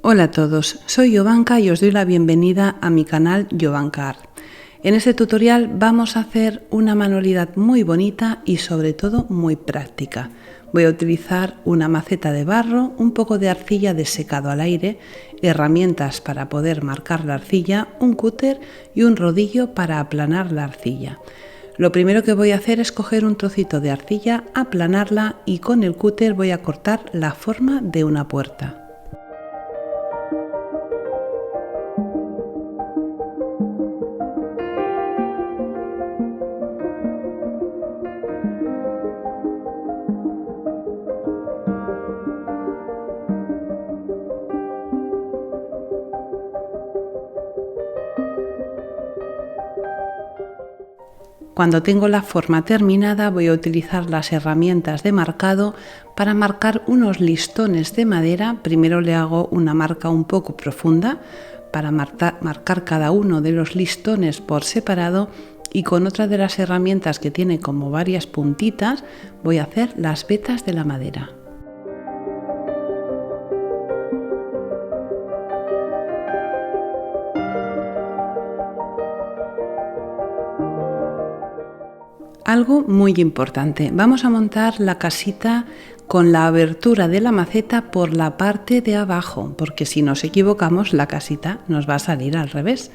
Hola a todos, soy Jovanka y os doy la bienvenida a mi canal Jovanka Art. En este tutorial vamos a hacer una manualidad muy bonita y sobre todo muy práctica. Voy a utilizar una maceta de barro, un poco de arcilla de secado al aire, herramientas para poder marcar la arcilla, un cúter y un rodillo para aplanar la arcilla. Lo primero que voy a hacer es coger un trocito de arcilla, aplanarla y con el cúter voy a cortar la forma de una puerta. Cuando tengo la forma terminada voy a utilizar las herramientas de marcado para marcar unos listones de madera. Primero le hago una marca un poco profunda para marcar cada uno de los listones por separado y con otra de las herramientas que tiene como varias puntitas voy a hacer las vetas de la madera. Algo muy importante, vamos a montar la casita con la abertura de la maceta por la parte de abajo, porque si nos equivocamos la casita nos va a salir al revés.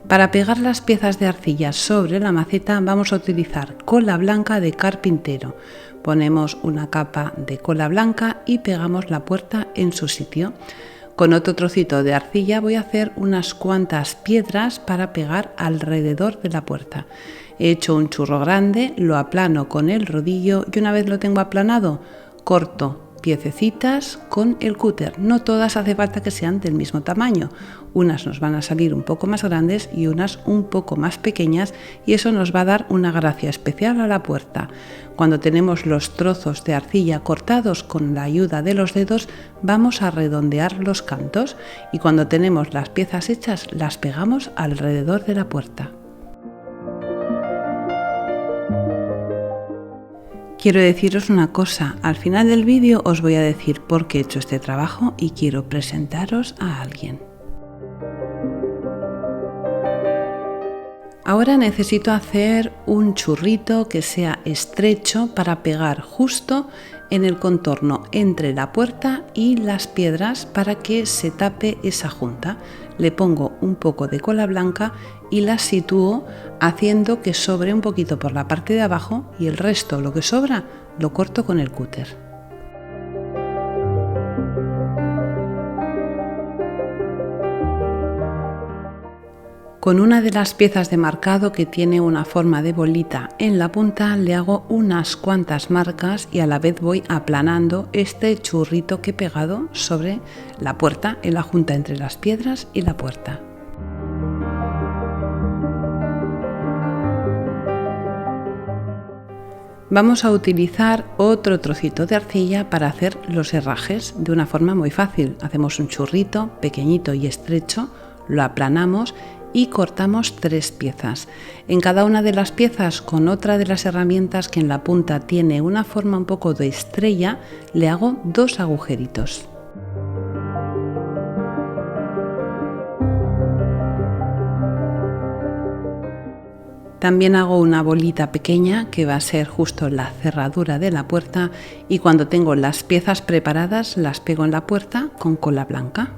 Para pegar las piezas de arcilla sobre la maceta vamos a utilizar cola blanca de carpintero. Ponemos una capa de cola blanca y pegamos la puerta en su sitio. Con otro trocito de arcilla voy a hacer unas cuantas piedras para pegar alrededor de la puerta. He hecho un churro grande, lo aplano con el rodillo y una vez lo tengo aplanado, corto piececitas con el cúter. No todas hace falta que sean del mismo tamaño. Unas nos van a salir un poco más grandes y unas un poco más pequeñas y eso nos va a dar una gracia especial a la puerta. Cuando tenemos los trozos de arcilla cortados con la ayuda de los dedos, vamos a redondear los cantos y cuando tenemos las piezas hechas las pegamos alrededor de la puerta. Quiero deciros una cosa, al final del vídeo os voy a decir por qué he hecho este trabajo y quiero presentaros a alguien. Ahora necesito hacer un churrito que sea estrecho para pegar justo en el contorno entre la puerta y las piedras para que se tape esa junta. Le pongo un poco de cola blanca y la sitúo haciendo que sobre un poquito por la parte de abajo y el resto, lo que sobra, lo corto con el cúter. Con una de las piezas de marcado que tiene una forma de bolita en la punta le hago unas cuantas marcas y a la vez voy aplanando este churrito que he pegado sobre la puerta en la junta entre las piedras y la puerta. Vamos a utilizar otro trocito de arcilla para hacer los herrajes de una forma muy fácil. Hacemos un churrito pequeñito y estrecho, lo aplanamos y cortamos 3 piezas. En cada una de las piezas con otra de las herramientas que en la punta tiene una forma un poco de estrella, le hago 2 agujeritos. También hago una bolita pequeña que va a ser justo la cerradura de la puerta y cuando tengo las piezas preparadas las pego en la puerta con cola blanca.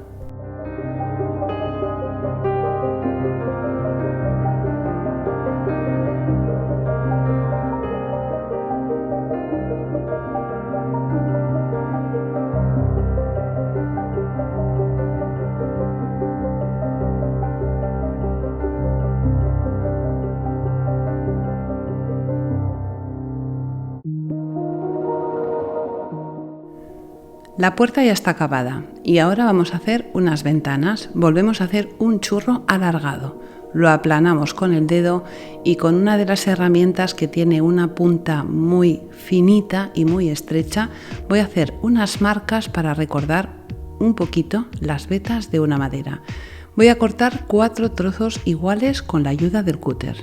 La puerta ya está acabada y ahora vamos a hacer unas ventanas. Volvemos a hacer un churro alargado. Lo aplanamos con el dedo y con una de las herramientas que tiene una punta muy finita y muy estrecha voy a hacer unas marcas para recordar un poquito las vetas de una madera. Voy a cortar 4 trozos iguales con la ayuda del cúter.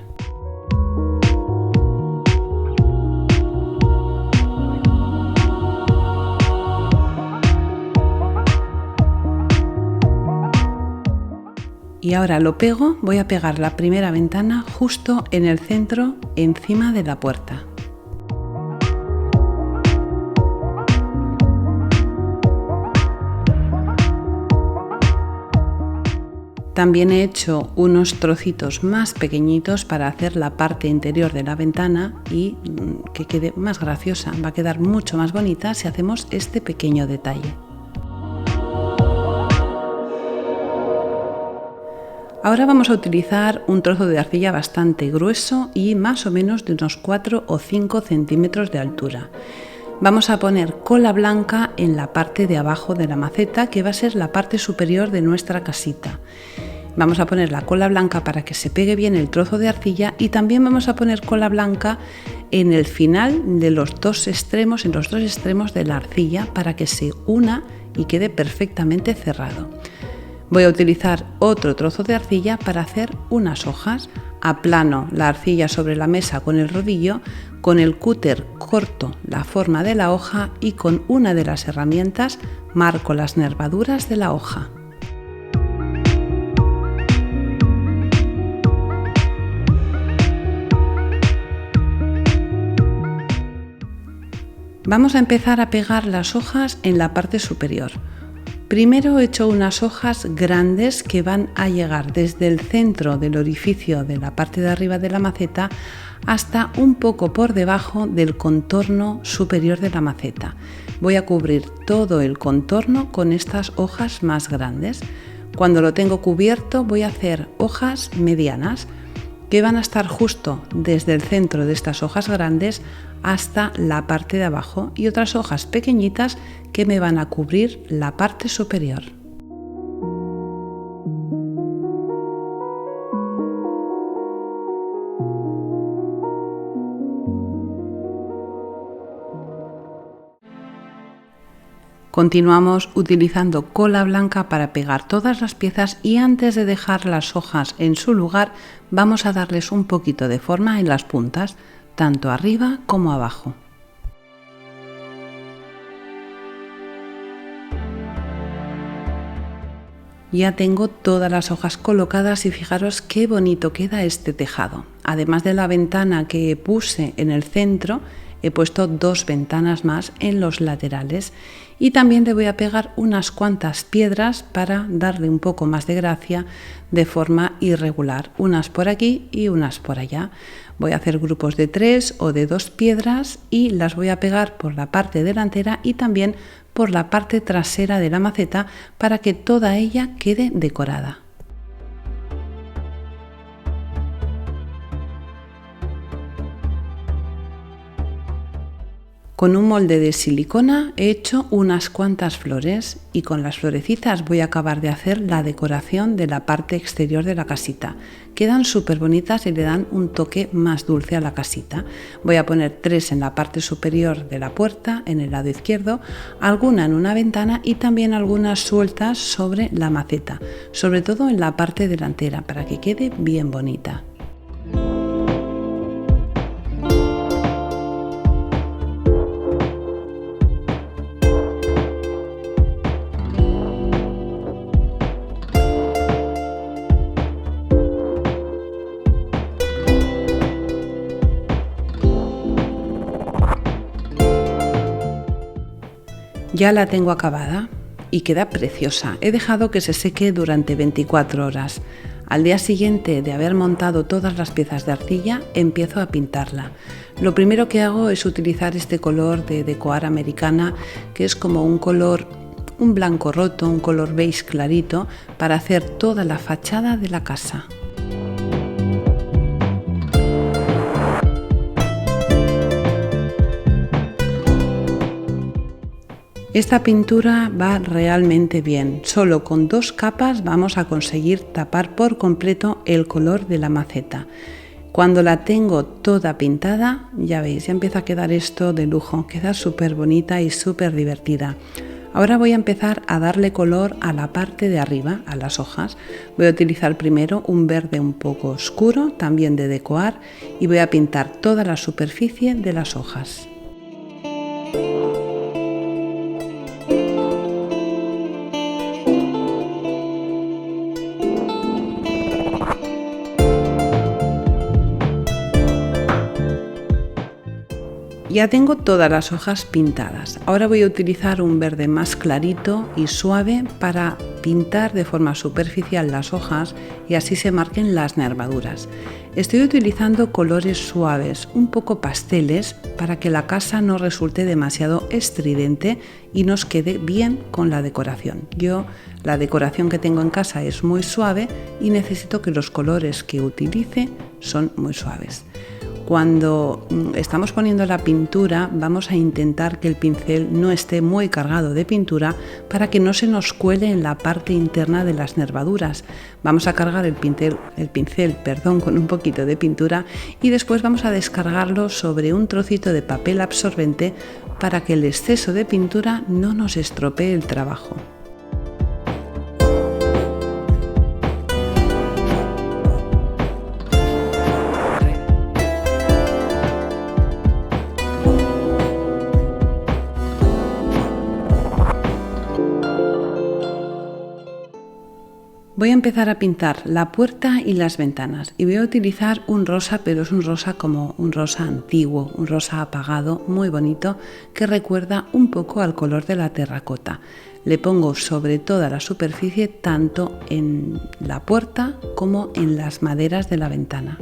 Y ahora lo pego, voy a pegar la primera ventana justo en el centro, encima de la puerta. También he hecho unos trocitos más pequeñitos para hacer la parte interior de la ventana y que quede más graciosa. Va a quedar mucho más bonita si hacemos este pequeño detalle. Ahora vamos a utilizar un trozo de arcilla bastante grueso y más o menos de unos 4 o 5 centímetros de altura. Vamos a poner cola blanca en la parte de abajo de la maceta, que va a ser la parte superior de nuestra casita. Vamos a poner la cola blanca para que se pegue bien el trozo de arcilla y también vamos a poner cola blanca en el final de los dos extremos, en los dos extremos de la arcilla, para que se una y quede perfectamente cerrado. Voy a utilizar otro trozo de arcilla para hacer unas hojas. Aplano la arcilla sobre la mesa con el rodillo, con el cúter corto la forma de la hoja y con una de las herramientas marco las nervaduras de la hoja. Vamos a empezar a pegar las hojas en la parte superior. Primero he hecho unas hojas grandes que van a llegar desde el centro del orificio de la parte de arriba de la maceta hasta un poco por debajo del contorno superior de la maceta. Voy a cubrir todo el contorno con estas hojas más grandes. Cuando lo tengo cubierto voy a hacer hojas medianas que van a estar justo desde el centro de estas hojas grandes hasta la parte de abajo y otras hojas pequeñitas que me van a cubrir la parte superior. Continuamos utilizando cola blanca para pegar todas las piezas y antes de dejar las hojas en su lugar vamos a darles un poquito de forma en las puntas, tanto arriba como abajo. Ya tengo todas las hojas colocadas y fijaros qué bonito queda este tejado. Además de la ventana que puse en el centro, he puesto 2 ventanas más en los laterales y también le voy a pegar unas cuantas piedras para darle un poco más de gracia de forma irregular, unas por aquí y unas por allá. Voy a hacer grupos de 3 o de 2 piedras y las voy a pegar por la parte delantera y también por la parte trasera de la maceta para que toda ella quede decorada. Con un molde de silicona he hecho unas cuantas flores y con las florecitas voy a acabar de hacer la decoración de la parte exterior de la casita. Quedan súper bonitas y le dan un toque más dulce a la casita. Voy a poner 3 en la parte superior de la puerta, en el lado izquierdo, alguna en una ventana y también algunas sueltas sobre la maceta, sobre todo en la parte delantera para que quede bien bonita. Ya la tengo acabada y queda preciosa. He dejado que se seque durante 24 horas. Al día siguiente de haber montado todas las piezas de arcilla, empiezo a pintarla. Lo primero que hago es utilizar este color de Decoar Americana, que es como un color, un blanco roto, un color beige clarito, para hacer toda la fachada de la casa. Esta pintura va realmente bien, solo con 2 capas vamos a conseguir tapar por completo el color de la maceta. Cuando la tengo toda pintada, ya veis, ya empieza a quedar esto de lujo, queda súper bonita y súper divertida. Ahora voy a empezar a darle color a la parte de arriba, a las hojas. Voy a utilizar primero un verde un poco oscuro, también de Decoar, y voy a pintar toda la superficie de las hojas. Ya tengo todas las hojas pintadas. Ahora voy a utilizar un verde más clarito y suave para pintar de forma superficial las hojas y así se marquen las nervaduras. Estoy utilizando colores suaves, un poco pasteles, para que la casa no resulte demasiado estridente y nos quede bien con la decoración. La decoración que tengo en casa es muy suave y necesito que los colores que utilice son muy suaves. Cuando estamos poniendo la pintura, vamos a intentar que el pincel no esté muy cargado de pintura para que no se nos cuele en la parte interna de las nervaduras. Vamos a cargar el pincel con un poquito de pintura y después vamos a descargarlo sobre un trocito de papel absorbente para que el exceso de pintura no nos estropee el trabajo. Voy a empezar a pintar la puerta y las ventanas y voy a utilizar un rosa, pero es un rosa como un rosa antiguo, un rosa apagado, muy bonito, que recuerda un poco al color de la terracota. Le pongo sobre toda la superficie, tanto en la puerta como en las maderas de la ventana.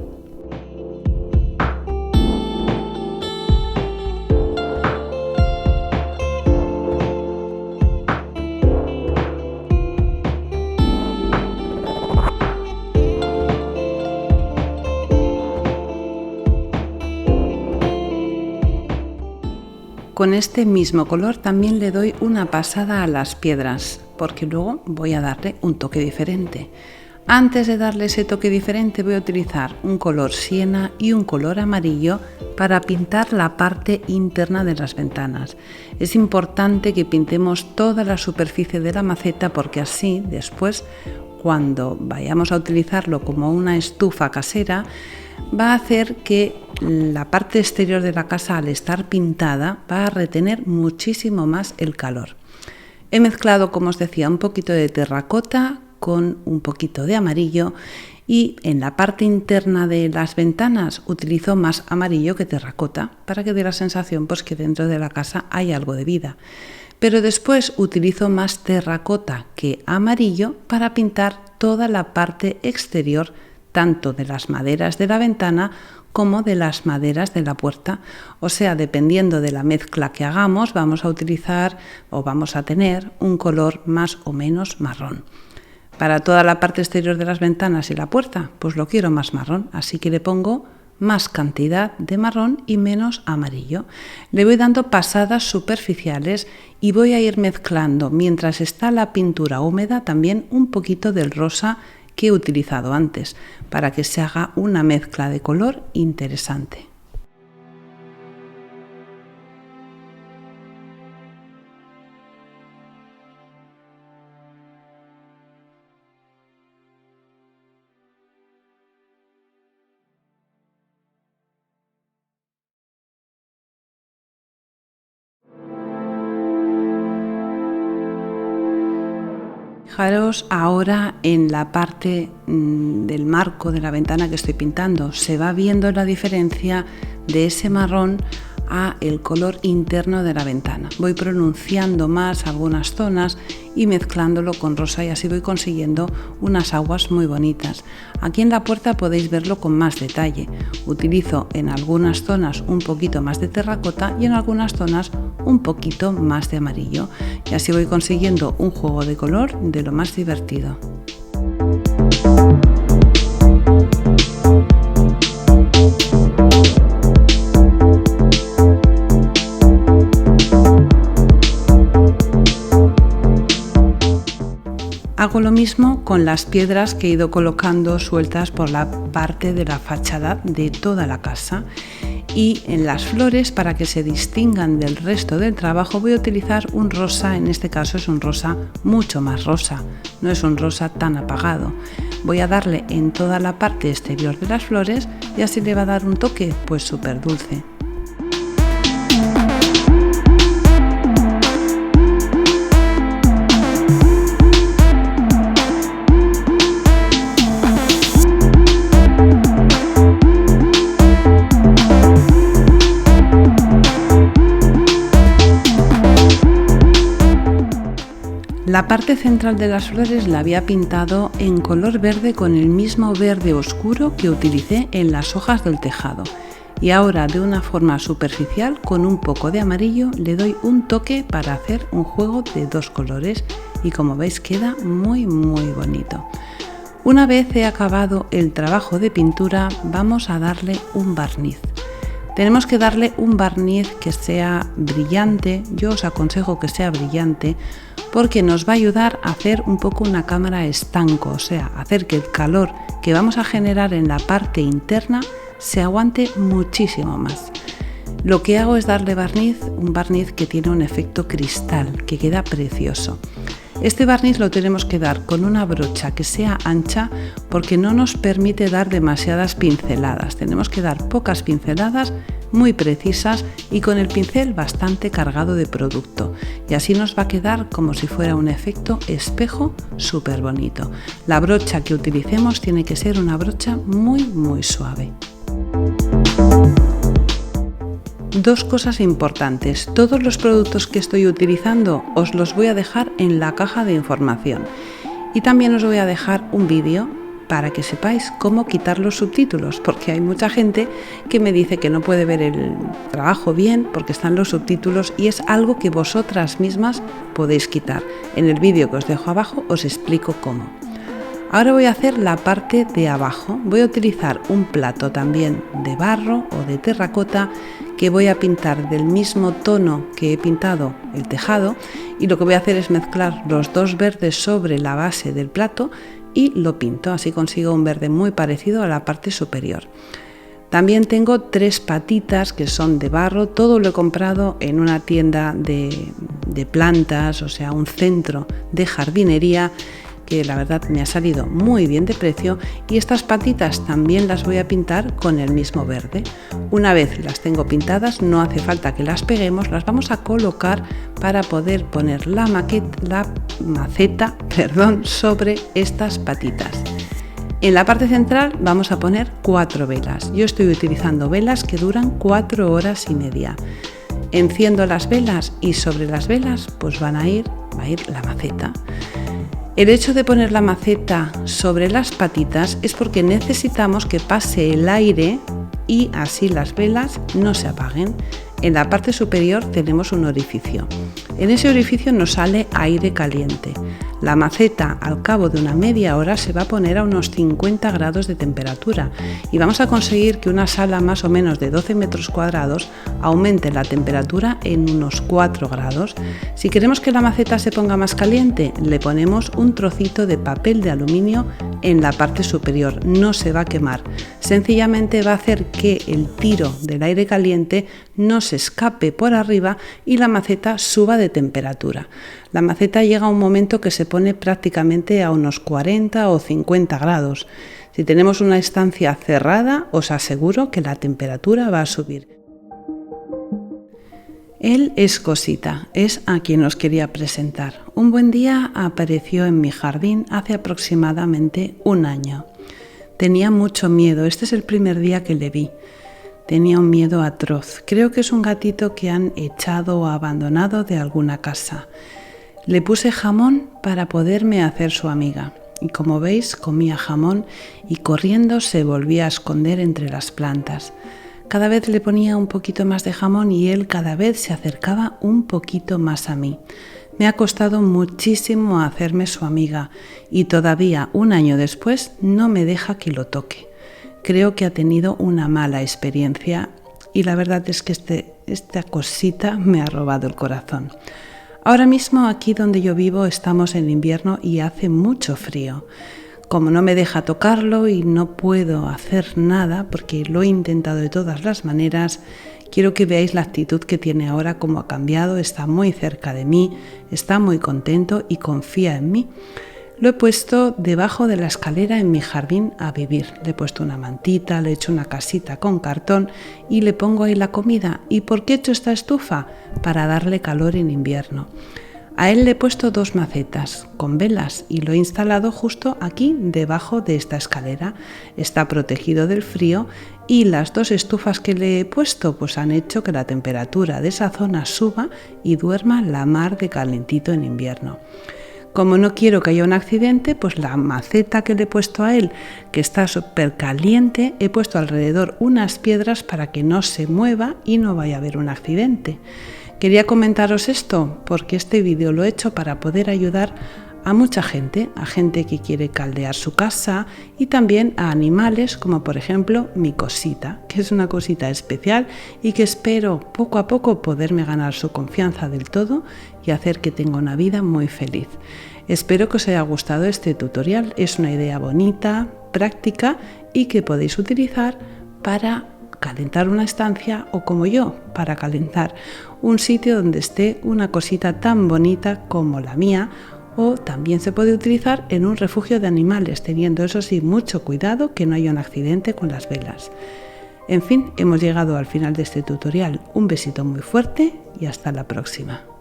Con este mismo color también le doy una pasada a las piedras, porque luego voy a darle un toque diferente. Antes de darle ese toque diferente voy a utilizar un color siena y un color amarillo para pintar la parte interna de las ventanas. Es importante que pintemos toda la superficie de la maceta porque así después, cuando vayamos a utilizarlo como una estufa casera, va a hacer que la parte exterior de la casa, al estar pintada, va a retener muchísimo más el calor. He mezclado, como os decía, un poquito de terracota con un poquito de amarillo y en la parte interna de las ventanas utilizo más amarillo que terracota para que dé la sensación pues, que dentro de la casa hay algo de vida. Pero después utilizo más terracota que amarillo para pintar toda la parte exterior, tanto de las maderas de la ventana como de las maderas de la puerta. O sea, dependiendo de la mezcla que hagamos, vamos a utilizar o vamos a tener un color más o menos marrón. Para toda la parte exterior de las ventanas y la puerta, pues lo quiero más marrón, así que le pongo más cantidad de marrón y menos amarillo. Le voy dando pasadas superficiales y voy a ir mezclando, mientras está la pintura húmeda, también un poquito del rosa que he utilizado antes, para que se haga una mezcla de color interesante. Fijaros ahora en la parte del marco de la ventana que estoy pintando. Se va viendo la diferencia de ese marrón a el color interno de la ventana. Voy pronunciando más algunas zonas y mezclándolo con rosa y así voy consiguiendo unas aguas muy bonitas. Aquí en la puerta podéis verlo con más detalle. Utilizo en algunas zonas un poquito más de terracota y en algunas zonas un poquito más de amarillo y así voy consiguiendo un juego de color de lo más divertido. Hago lo mismo con las piedras que he ido colocando sueltas por la parte de la fachada de toda la casa. Y en las flores, para que se distingan del resto del trabajo, voy a utilizar un rosa, en este caso es un rosa mucho más rosa, no es un rosa tan apagado. Voy a darle en toda la parte exterior de las flores y así le va a dar un toque pues súper dulce. La parte central de las flores la había pintado en color verde con el mismo verde oscuro que utilicé en las hojas del tejado. Y ahora, de una forma superficial, con un poco de amarillo, le doy un toque para hacer un juego de dos colores y como veis queda muy bonito. Una vez he acabado el trabajo de pintura, vamos a darle un barniz. Tenemos que darle un barniz que sea brillante, yo os aconsejo que sea brillante, porque nos va a ayudar a hacer un poco una cámara estanco, o sea, hacer que el calor que vamos a generar en la parte interna se aguante muchísimo más. Lo que hago es darle barniz, un barniz que tiene un efecto cristal, que queda precioso. Este barniz lo tenemos que dar con una brocha que sea ancha porque no nos permite dar demasiadas pinceladas. Tenemos que dar pocas pinceladas muy precisas y con el pincel bastante cargado de producto. Y así nos va a quedar como si fuera un efecto espejo súper bonito. La brocha que utilicemos tiene que ser una brocha muy suave. Dos cosas importantes, todos los productos que estoy utilizando os los voy a dejar en la caja de información y también os voy a dejar un vídeo para que sepáis cómo quitar los subtítulos, porque hay mucha gente que me dice que no puede ver el trabajo bien porque están los subtítulos y es algo que vosotras mismas podéis quitar. En el vídeo que os dejo abajo os explico cómo. Ahora voy a hacer la parte de abajo, voy a utilizar un plato también de barro o de terracota que voy a pintar del mismo tono que he pintado el tejado y lo que voy a hacer es mezclar los dos verdes sobre la base del plato y lo pinto, así consigo un verde muy parecido a la parte superior. También tengo 3 patitas que son de barro, todo lo he comprado en una tienda de plantas, o sea, un centro de jardinería que la verdad me ha salido muy bien de precio y estas patitas también las voy a pintar con el mismo verde. Una vez las tengo pintadas, no hace falta que las peguemos, las vamos a colocar para poder poner la maceta sobre estas patitas. En la parte central vamos a poner 4 velas. Yo estoy utilizando velas que duran 4 horas y media. Enciendo las velas y sobre las velas pues va a ir la maceta. El hecho de poner la maceta sobre las patitas es porque necesitamos que pase el aire y así las velas no se apaguen. En la parte superior tenemos un orificio. En ese orificio nos sale aire caliente. La maceta al cabo de una media hora se va a poner a unos 50 grados de temperatura y vamos a conseguir que una sala más o menos de 12 metros cuadrados aumente la temperatura en unos 4 grados. Si queremos que la maceta se ponga más caliente, le ponemos un trocito de papel de aluminio en la parte superior, no se va a quemar. Sencillamente va a hacer que el tiro del aire caliente no se escape por arriba y la maceta suba de temperatura. La maceta llega a un momento que se pone prácticamente a unos 40 o 50 grados. Si tenemos una estancia cerrada, os aseguro que la temperatura va a subir. Él es Cosita, es a quien os quería presentar. Un buen día apareció en mi jardín hace aproximadamente un año. Tenía mucho miedo, este es el primer día que le vi. Tenía un miedo atroz. Creo que es un gatito que han echado o abandonado de alguna casa. Le puse jamón para poderme hacer su amiga. Y como veis, comía jamón y corriendo se volvía a esconder entre las plantas. Cada vez le ponía un poquito más de jamón y él cada vez se acercaba un poquito más a mí. Me ha costado muchísimo hacerme su amiga y todavía un año después no me deja que lo toque. Creo que ha tenido una mala experiencia y la verdad es que esta cosita me ha robado el corazón. Ahora mismo aquí donde yo vivo estamos en invierno y hace mucho frío. Como no me deja tocarlo y no puedo hacer nada porque lo he intentado de todas las maneras, quiero que veáis la actitud que tiene ahora, cómo ha cambiado, está muy cerca de mí, está muy contento y confía en mí. Lo he puesto debajo de la escalera en mi jardín a vivir. Le he puesto una mantita, le he hecho una casita con cartón y le pongo ahí la comida. ¿Y por qué he hecho esta estufa? Para darle calor en invierno. A él le he puesto 2 macetas con velas y lo he instalado justo aquí debajo de esta escalera. Está protegido del frío y las 2 estufas que le he puesto pues han hecho que la temperatura de esa zona suba y duerma la mar de calentito en invierno. Como no quiero que haya un accidente, pues la maceta que le he puesto a él, que está súper caliente, he puesto alrededor unas piedras para que no se mueva y no vaya a haber un accidente. Quería comentaros esto porque este vídeo lo he hecho para poder ayudar a mucha gente, a gente que quiere caldear su casa y también a animales como por ejemplo mi cosita, que es una cosita especial y que espero poco a poco poderme ganar su confianza del todo y hacer que tenga una vida muy feliz. Espero que os haya gustado este tutorial, es una idea bonita, práctica y que podéis utilizar para calentar una estancia o como yo, para calentar un sitio donde esté una cosita tan bonita como la mía. O también se puede utilizar en un refugio de animales, teniendo eso sí mucho cuidado que no haya un accidente con las velas. En fin, hemos llegado al final de este tutorial. Un besito muy fuerte y hasta la próxima.